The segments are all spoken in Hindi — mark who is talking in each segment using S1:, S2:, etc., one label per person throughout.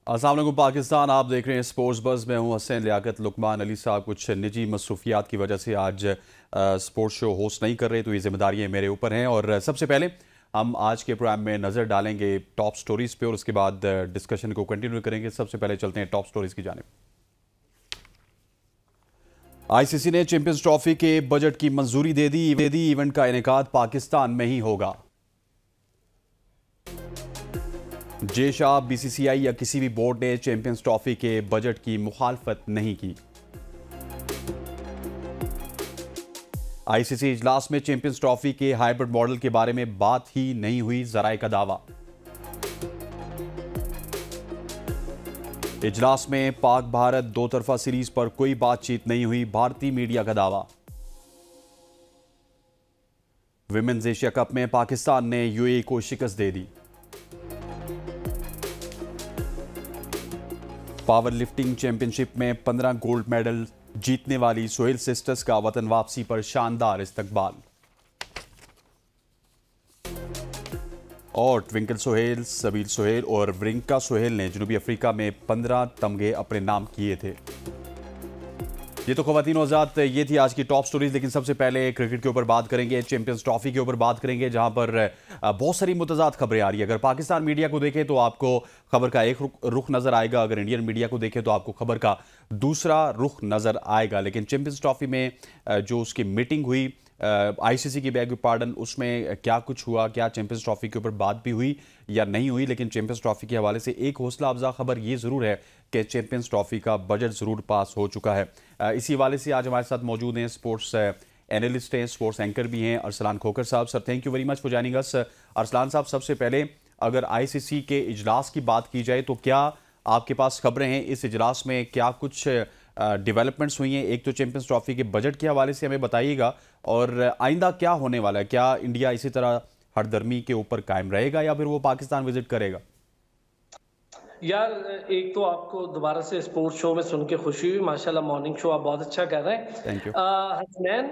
S1: अस्सलाम वालेकुम पाकिस्तान, आप देख रहे हैं स्पोर्ट्स बज़ में हूं हसन लियाकत। लुकमान अली साहब कुछ निजी मसरूफियात की वजह से आज स्पोर्ट्स शो होस्ट नहीं कर रहे, तो ये जिम्मेदारियां मेरे ऊपर हैं। और सबसे पहले हम आज के प्रोग्राम में नज़र डालेंगे टॉप स्टोरीज़ पे और उसके बाद डिस्कशन को कंटिन्यू करेंगे। सबसे पहले चलते हैं टॉप स्टोरीज़ की जानिब। आईसीसी ने चैंपियंस ट्रॉफी के बजट की मंजूरी दे दी। इवेंट का इनेकाद पाकिस्तान में ही होगा। जे शाह, बीसीसीआई या किसी भी बोर्ड ने चैंपियंस ट्रॉफी के बजट की मुखालफत नहीं की। आईसीसी इजलास में चैंपियंस ट्रॉफी के हाइब्रिड मॉडल के बारे में बात ही नहीं हुई, जराए का दावा। इजलास में पाक भारत दो तरफा सीरीज पर कोई बातचीत नहीं हुई, भारतीय मीडिया का दावा। विमेन्स एशिया कप में पाकिस्तान ने यूएई को शिकस्त दे दी। पावर लिफ्टिंग चैंपियनशिप में 15 गोल्ड मेडल जीतने वाली सोहेल सिस्टर्स का वतन वापसी पर शानदार इस्तकबाल। और ट्विंकल सोहेल, सबील सोहेल और व्रिंका सोहेल ने जनूबी अफ्रीका में 15 तमगे अपने नाम किए थे। ये तो ख़वातीन हज़रात, ये थी आज की टॉप स्टोरीज। लेकिन सबसे पहले क्रिकेट के ऊपर बात करेंगे, चैंपियंस ट्रॉफी के ऊपर बात करेंगे, जहां पर बहुत सारी मुतज़ाद खबरें आ रही है। अगर पाकिस्तान मीडिया को देखें तो आपको खबर का एक रुख नज़र आएगा, अगर इंडियन मीडिया को देखें तो आपको खबर का दूसरा रुख नज़र आएगा। लेकिन चैंपियंस ट्रॉफी में जो उसकी मीटिंग हुई आईसीसी की, बैग पार्डन, उसमें क्या कुछ हुआ, क्या चैंपियंस ट्रॉफी के ऊपर बात भी हुई या नहीं हुई। लेकिन चैंपियंस ट्रॉफी के हवाले से एक हौसला अफजा खबर ये ज़रूर है कि चैंपियंस ट्रॉफी का बजट ज़रूर पास हो चुका है। इसी हवाले से आज हमारे साथ मौजूद हैं स्पोर्ट्स एनालिस्ट हैं, स्पोर्ट्स एंकर भी हैं, अरसलान खोकर साहब। Sir, thank you very much for joining us. Arsalan साहब, सबसे पहले अगर आईसीसी के इजलास की बात की जाए तो क्या आपके पास खबरें हैं इस इजलास में क्या कुछ डेवलपमेंट्स हुई हैं? एक तो चैंपियंस ट्रॉफी के बजट के हवाले से हमें बताइएगा, और आइंदा क्या होने वाला है? क्या इंडिया इसी तरह हरदर्मी के ऊपर कायम रहेगा या फिर वो पाकिस्तान विजिट करेगा?
S2: यार, एक तो आपको दोबारा से स्पोर्ट्स शो में सुन के खुशी हुई। माशाल्लाह, मॉर्निंग शो आप बहुत अच्छा कर रहे हैं।
S1: Thank you.
S2: हसनैन,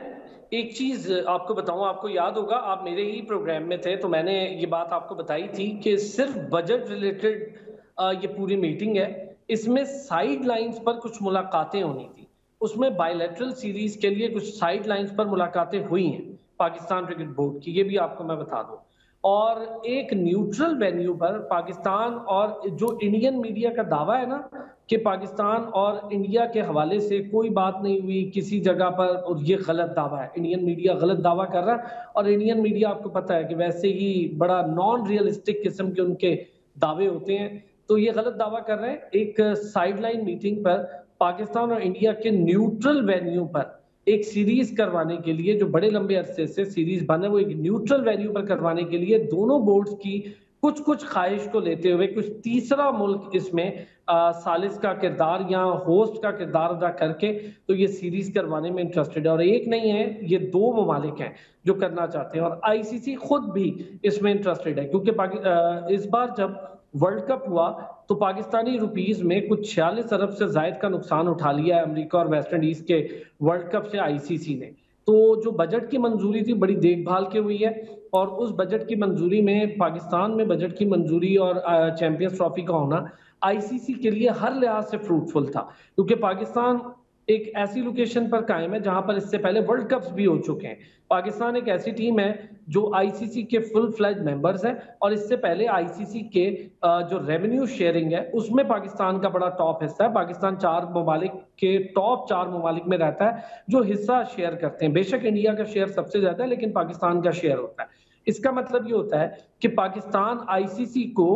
S2: एक चीज आपको बताऊं, आपको याद होगा आप मेरे ही प्रोग्राम में थे तो मैंने ये बात आपको बताई थी कि सिर्फ बजट रिलेटेड ये पूरी मीटिंग है। इसमें साइड लाइंस पर कुछ मुलाकातें होनी थी, उसमें बायलैटरल सीरीज के लिए कुछ साइड लाइंस पर मुलाकातें हुई हैं पाकिस्तान क्रिकेट बोर्ड की, ये भी आपको मैं बता दूं। और एक न्यूट्रल वेन्यू पर पाकिस्तान, और जो इंडियन मीडिया का दावा है ना कि पाकिस्तान और इंडिया के हवाले से कोई बात नहीं हुई किसी जगह पर, और ये गलत दावा है। इंडियन मीडिया गलत दावा कर रहा है, और इंडियन मीडिया आपको पता है कि वैसे ही बड़ा नॉन रियलिस्टिक किस्म के उनके दावे होते हैं, तो ये गलत दावा कर रहे हैं। एक साइडलाइन मीटिंग पर पाकिस्तान और इंडिया के न्यूट्रल वेन्यू पर एक सीरीज करवाने के लिए, जो बड़े लंबे अरसे से सीरीज बन है, वो एक न्यूट्रल वेन्यू पर करवाने के लिए दोनों बोर्ड्स की कुछ ख्वाहिश को लेते हुए कुछ तीसरा मुल्क इसमें सालिस का किरदार या होस्ट का किरदार अदा करके तो ये सीरीज करवाने में इंटरेस्टेड है। और एक नहीं है, ये दो ममालिक हैं जो करना चाहते हैं, और आईसीसी खुद भी इसमें इंटरेस्टेड है। क्योंकि इस बार जब वर्ल्ड कप हुआ तो पाकिस्तानी रुपीस में कुछ 46 अरब से जायद का नुकसान उठा लिया है अमेरिका और वेस्ट इंडीज के वर्ल्ड कप से आईसीसी ने। तो जो बजट की मंजूरी थी बड़ी देखभाल के हुई है, और उस बजट की मंजूरी में, पाकिस्तान में बजट की मंजूरी और चैंपियंस ट्रॉफी का होना आईसीसी के लिए हर लिहाज से फ्रूटफुल था। क्योंकि पाकिस्तान एक ऐसी लोकेशन पर कायम है जहां पर इससे पहले वर्ल्ड कप्स भी हो चुके हैं। पाकिस्तान एक ऐसी टीम है जो आईसीसी के फुल फ्लैज मेंबर्स हैं, और इससे पहले आईसीसी के जो रेवेन्यू शेयरिंग है उसमें पाकिस्तान का बड़ा टॉप हिस्सा है। पाकिस्तान 4 ममालिक के टॉप 4 ममालिक में रहता है जो हिस्सा शेयर करते हैं। बेशक इंडिया का शेयर सबसे ज्यादा है, लेकिन पाकिस्तान का शेयर होता है। इसका मतलब ये होता है कि पाकिस्तान आईसीसी को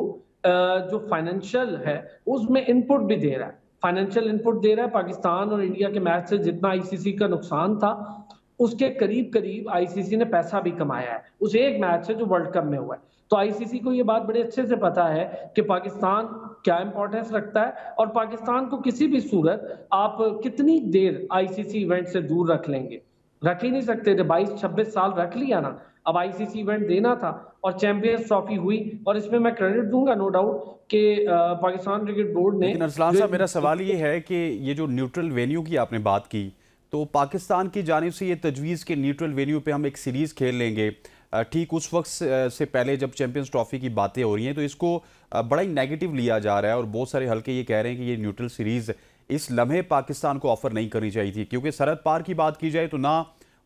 S2: जो फाइनेंशियल है उसमें इनपुट भी दे रहा है, फाइनेंशियल इनपुट दे रहा है। पाकिस्तान और इंडिया के मैच से जितना आईसीसी का नुकसान था उसके करीब करीब आईसीसी ने पैसा भी कमाया है उस एक मैच से जो वर्ल्ड कप में हुआ है। तो आईसीसी को ये बात बड़े अच्छे से पता है कि पाकिस्तान क्या इंपॉर्टेंस रखता है, और पाकिस्तान को किसी भी सूरत आप कितनी देर आईसीसी इवेंट से दूर रख लेंगे, रख ही नहीं सकते थे। 22-26 साल रख लिया ना, अब आईसीसी इवेंट देना था और चैंपियंस ट्रॉफी हुई। और इसमें मैं क्रेडिट दूंगा नो डाउट कि पाकिस्तान क्रिकेट बोर्ड ने।
S1: लेकिन अरसलान साहब, मेरा सवाल ये है कि ये जो न्यूट्रल वेन्यू की आपने बात की, तो पाकिस्तान की जानिब से ये तजवीज़ के न्यूट्रल वेन्यू पे हम एक सीरीज़ खेल लेंगे, ठीक उस वक्त से पहले जब चैंपियंस ट्रॉफी की बातें हो रही हैं तो इसको बड़ा ही नेगेटिव लिया जा रहा है और बहुत सारे हल्के ये कह रहे हैं कि ये न्यूट्रल सीरीज इस लम्हे पाकिस्तान को ऑफर नहीं करनी चाहिए थी, क्योंकि सरहद पार की बात की जाए तो ना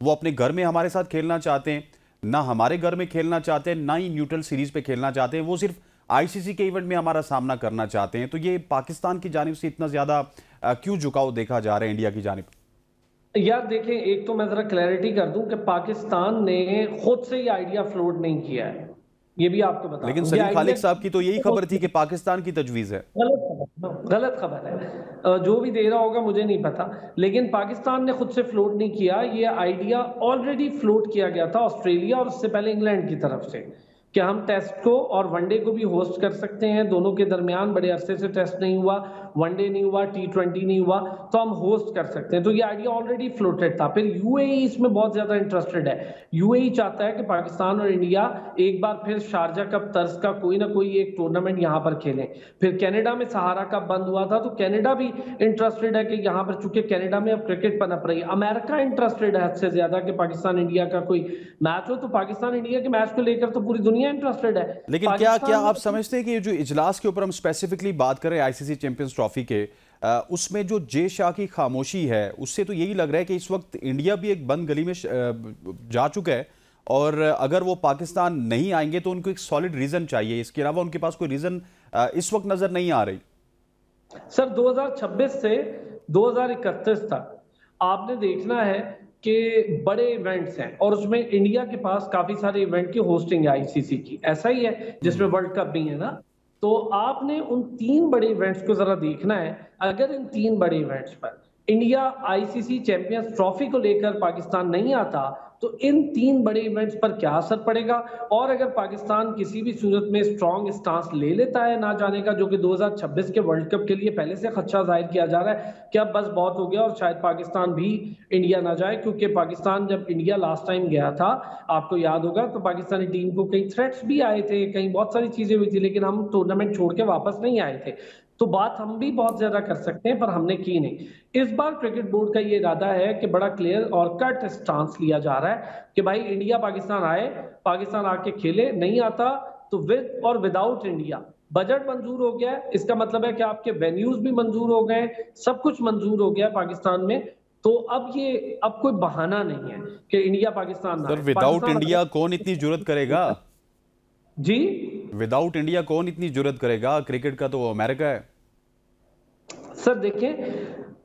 S1: वो अपने घर में हमारे साथ खेलना चाहते हैं, ना हमारे घर में खेलना चाहते हैं, ना ही न्यूट्रल सीरीज पे खेलना चाहते हैं, वो सिर्फ आईसीसी के इवेंट में हमारा सामना करना चाहते हैं। तो ये पाकिस्तान की जानिब से इतना ज्यादा क्यों झुकाव देखा जा रहा है इंडिया की जानिब?
S2: यार देखें, एक तो मैं जरा क्लैरिटी कर दूं कि पाकिस्तान ने खुद से ये आइडिया फ्लोट नहीं किया है, ये भी आपको बता
S1: लेकिन
S2: दूं।
S1: सलीम खालिक साहब की तो यही खबर थी कि पाकिस्तान की तजवीज है।
S2: गलत खबर है, जो भी दे रहा होगा मुझे नहीं पता, लेकिन पाकिस्तान ने खुद से फ्लोट नहीं किया। ये आइडिया ऑलरेडी फ्लोट किया गया था ऑस्ट्रेलिया और उससे पहले इंग्लैंड की तरफ से कि हम टेस्ट को और वनडे को भी होस्ट कर सकते हैं। दोनों के दरमियान बड़े अरसे से टेस्ट नहीं हुआ, वनडे नहीं हुआ, T20 नहीं हुआ, तो हम होस्ट कर सकते हैं। तो ये आइडिया ऑलरेडी फ्लोटेड था। फिर यूएई इसमें बहुत ज्यादा इंटरेस्टेड है। यूएई चाहता है कि पाकिस्तान और इंडिया एक बार फिर शारजा कप तर्ज का कोई ना कोई एक टूर्नामेंट यहाँ पर खेलें। फिर कनाडा में सहारा कप बंद हुआ था, तो कनाडा भी इंटरेस्टेड है कि यहाँ पर, चूंकि कनाडा में अब क्रिकेट पनप रही है। अमेरिका इंटरेस्टेड है हद से ज्यादा कि पाकिस्तान इंडिया का कोई मैच हो, तो पाकिस्तान इंडिया के मैच को लेकर तो पूरी दुनिया इंटरेस्टेड है।
S1: लेकिन क्या आप समझते हैं कि जो इजलास के ऊपर हम स्पेसिफिकली बात कर रहे हैं आईसीसी चैंपियंस ट्रॉफी के, उसमें जो जे शाह की खामोशी है उससे तो यही लग रहा है कि इस वक्त इंडिया भी एक बंद गली में जा चुका है और अगर वो पाकिस्तान नहीं आएंगे तो उनको एक सॉलिड रीजन चाहिए, इसके अलावा उनके पास कोई रीजन इस वक्त नजर नहीं आ रही।
S2: सर 2026 से 2031 तक आपने देखना है कि बड़े इवेंट्स हैं और उसमें इंडिया के पास काफी सारे इवेंट की होस्टिंग है आईसीसी की, ऐसा ही है जिसमें वर्ल्ड कप भी है ना। तो आपने उन 3 बड़े इवेंट्स को जरा देखना है। अगर इन 3 बड़े इवेंट्स पर इंडिया आईसीसी चैंपियंस ट्रॉफी को लेकर पाकिस्तान नहीं आता तो इन 3 बड़े इवेंट्स पर क्या असर पड़ेगा, और अगर पाकिस्तान किसी भी सूरत में स्ट्रॉन्ग स्टांस ले लेता है ना जाने का, जो कि 2026 के वर्ल्ड कप के लिए पहले से खदशा जाहिर किया जा रहा है कि अब बस बहुत हो गया और शायद पाकिस्तान भी इंडिया ना जाए, क्योंकि पाकिस्तान जब इंडिया लास्ट टाइम गया था आपको याद होगा तो पाकिस्तानी टीम को कई थ्रेट्स भी आए थे, कहीं बहुत सारी चीजें हुई थी, लेकिन हम टूर्नामेंट छोड़ के वापस नहीं आए थे। तो बात हम भी बहुत ज्यादा कर सकते हैं पर हमने की नहीं। इस बार क्रिकेट बोर्ड का ये इरादा है कि बड़ा क्लियर और कट स्टांस लिया जा रहा है कि भाई इंडिया पाकिस्तान आए, पाकिस्तान आके खेले, नहीं आता तो विद और विदाउट इंडिया। बजट मंजूर हो गया है, इसका मतलब है कि आपके वेन्यूज भी मंजूर हो गए, सब कुछ मंजूर हो गया पाकिस्तान में। तो अब कोई बहाना नहीं है कि इंडिया पाकिस्तान ना आए।
S1: विदाउट इंडिया कौन इतनी जुर्रत करेगा
S2: जी?
S1: विदाउट इंडिया कौन इतनी जुर्रत करेगा? क्रिकेट का तो अमेरिका है।
S2: सर देखें,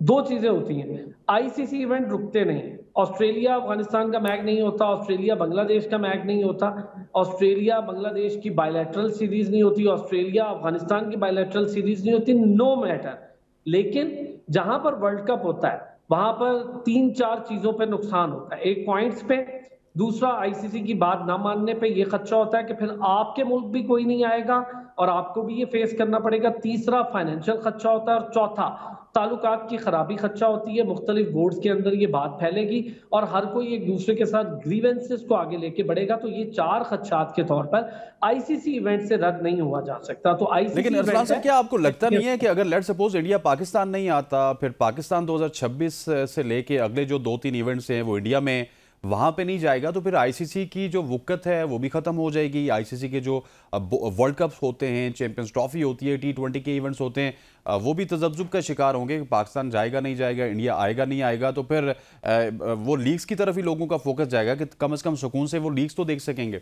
S2: 2 चीजें होती हैं, आईसीसी इवेंट रुकते नहीं। ऑस्ट्रेलिया अफगानिस्तान का मैच नहीं होता, ऑस्ट्रेलिया बांग्लादेश का मैच नहीं होता, ऑस्ट्रेलिया बांग्लादेश की बायलैटरल सीरीज नहीं होती, ऑस्ट्रेलिया अफगानिस्तान की बायलैटरल सीरीज नहीं होती, नो मैटर। लेकिन जहां पर वर्ल्ड कप होता है वहां पर 3-4 चीजों पे नुकसान होता है। एक पॉइंट्स पे, दूसरा आईसीसी की बात ना मानने पे ये खदशा होता है कि फिर आपके मुल्क भी कोई नहीं आएगा और आपको भी ये फेस करना पड़ेगा। तीसरा फाइनेंशियल खदशा होता है और चौथा ताल्लुकात की खराबी खदशा होती है। मुख्तलिफ बोर्ड्स के अंदर ये बात फैलेगी और हर कोई एक दूसरे के साथ ग्रीवेंसेस को आगे लेके बढ़ेगा। तो ये 4 खदशात के तौर पर आईसीसी इवेंट से रद्द नहीं हुआ जा सकता। तो आईसीसी,
S1: लेकिन अरसलान साहब क्या आपको लगता नहीं है कि अगर लेट सपोज इंडिया पाकिस्तान नहीं आता, फिर पाकिस्तान 2026 से लेके अगले जो 2-3 इवेंट्स हैं वो इंडिया में वहां पे नहीं जाएगा, तो फिर आईसीसी की जो वुक्कत है वो भी खत्म हो जाएगी। आईसीसी के जो वर्ल्ड कप्स होते हैं, चैंपियंस ट्रॉफी होती है, T20 के इवेंट्स होते हैं, वो भी तजब्जुब का शिकार होंगे। पाकिस्तान जाएगा नहीं जाएगा, इंडिया आएगा नहीं आएगा, तो फिर वो लीग्स की तरफ ही लोगों का फोकस जाएगा कि कम से कम सुकून से वो लीग्स तो देख सकेंगे।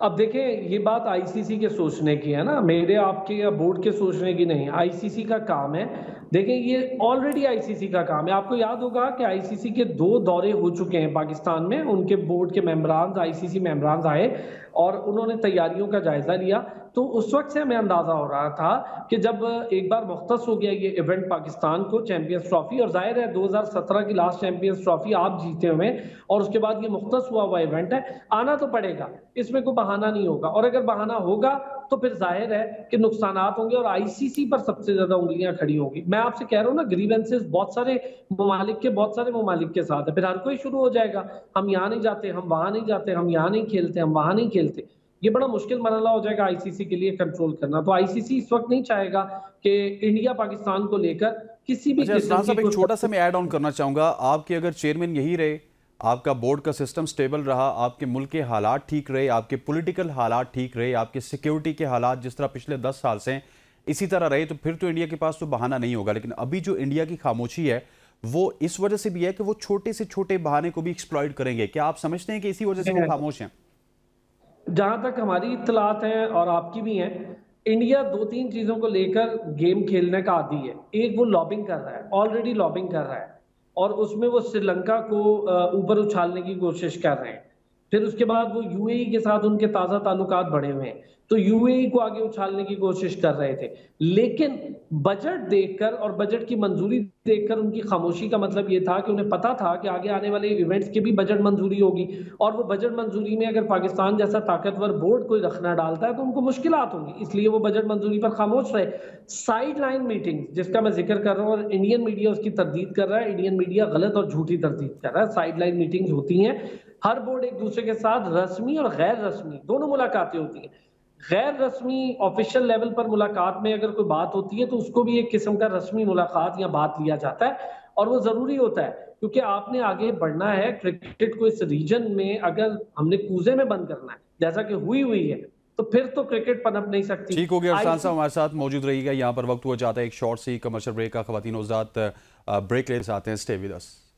S2: अब देखें, ये बात आईसीसी के सोचने की है ना, मेरे आपके या बोर्ड के सोचने की नहीं। आईसीसी का काम है। देखें, ये ऑलरेडी आईसीसी का काम है। आपको याद होगा कि आईसीसी के 2 दौरे हो चुके हैं पाकिस्तान में। उनके बोर्ड के मेंबरान, आईसीसी मेंबरान आए और उन्होंने तैयारियों का जायजा लिया। तो उस वक्त से हमें अंदाजा हो रहा था कि जब एक बार मुख्तस हो गया ये इवेंट पाकिस्तान को, चैंपियंस ट्रॉफी, और जाहिर है 2017 की लास्ट चैंपियंस ट्रॉफी आप जीते हुए और उसके बाद ये मुख्तस हुआ इवेंट है, आना तो पड़ेगा, इसमें कोई बहाना नहीं होगा। और अगर बहाना होगा तो फिर जाहिर है कि नुकसानात होंगे और आईसीसी पर सबसे ज्यादा उंगलियां खड़ी होंगी। मैं आपसे कह रहा हूँ ना, ग्रीवेंसेस बहुत सारे ममालिक के साथ है। फिर हर कोई शुरू हो जाएगा, हम यहाँ नहीं जाते, हम वहां नहीं जाते, हम यहाँ नहीं खेलते, हम वहां नहीं खेलते। ये बड़ा मुश्किल मरहला हो जाएगा आईसीसी के लिए कंट्रोल करना। तो आईसीसी इस वक्त नहीं चाहेगा कि इंडिया पाकिस्तान को लेकर किसी भी
S1: एक छोटा सा मैं ऐड ऑन करना चाहूंगा। आपके अगर चेयरमैन यही रहे आपका बोर्ड का सिस्टम स्टेबल रहा, आपके मुल्क के हालात ठीक रहे, आपके पॉलिटिकल हालात ठीक रहे, आपके सिक्योरिटी के हालात जिस तरह पिछले 10 साल से इसी तरह रहे, तो फिर तो इंडिया के पास तो बहाना नहीं होगा। लेकिन अभी जो इंडिया की खामोशी है वो इस वजह से भी है कि वो छोटे से छोटे बहाने को भी एक्सप्लॉइट करेंगे। क्या आप समझते हैं कि इसी वजह से वो खामोश हैं?
S2: जहां तक हमारी इत्तलात हैं और आपकी भी हैं, इंडिया 2-3 चीजों को लेकर गेम खेलने का आदी है। एक, वो लॉबिंग कर रहा है, ऑलरेडी लॉबिंग कर रहा है, और उसमें वो श्रीलंका को ऊपर उछालने की कोशिश कर रहे हैं। फिर उसके बाद वो यूएई के साथ उनके ताज़ा ताल्लुकात बढ़े हुए हैं, तो यूएई को आगे उछालने की कोशिश कर रहे थे। लेकिन बजट देखकर और बजट की मंजूरी देखकर उनकी खामोशी का मतलब ये था कि उन्हें पता था कि आगे आने वाले इवेंट्स की भी बजट मंजूरी होगी, और वो बजट मंजूरी में अगर पाकिस्तान जैसा ताकतवर बोर्ड कोई रखना डालता है तो उनको मुश्किलात होंगी, इसलिए वो बजट मंजूरी पर खामोश रहे। साइड लाइन मीटिंग जिसका मैं जिक्र कर रहा हूँ, और इंडियन मीडिया उसकी तरदीद कर रहा है, इंडियन मीडिया गलत और झूठी तरदीद कर रहा है। साइड लाइन मीटिंग्स होती हैं, हर बोर्ड एक दूसरे के साथ रस्मी और गैर रस्मी दोनों मुलाकातें होती हैं। गैर रस्मी ऑफिशियल लेवल पर मुलाकात में अगर कोई बात होती है तो उसको भी एक किस्म का रस्मी मुलाकात या बात लिया जाता है, और वो जरूरी होता है क्योंकि आपने आगे बढ़ना है। क्रिकेट को इस रीजन में अगर हमने कूजे में बंद करना है जैसा कि हुई है, तो फिर तो क्रिकेट पनप नहीं सकती।
S1: ठीक हो गया। अरसान साहब हमारे साथ मौजूद रहिएगा। यहाँ पर वक्त हुआ जाता है एक शॉर्ट सी कमर्शियल ब्रेक का। ख़वातीन हज़रात, ब्रेक ले आते हैं, स्टे विद अस।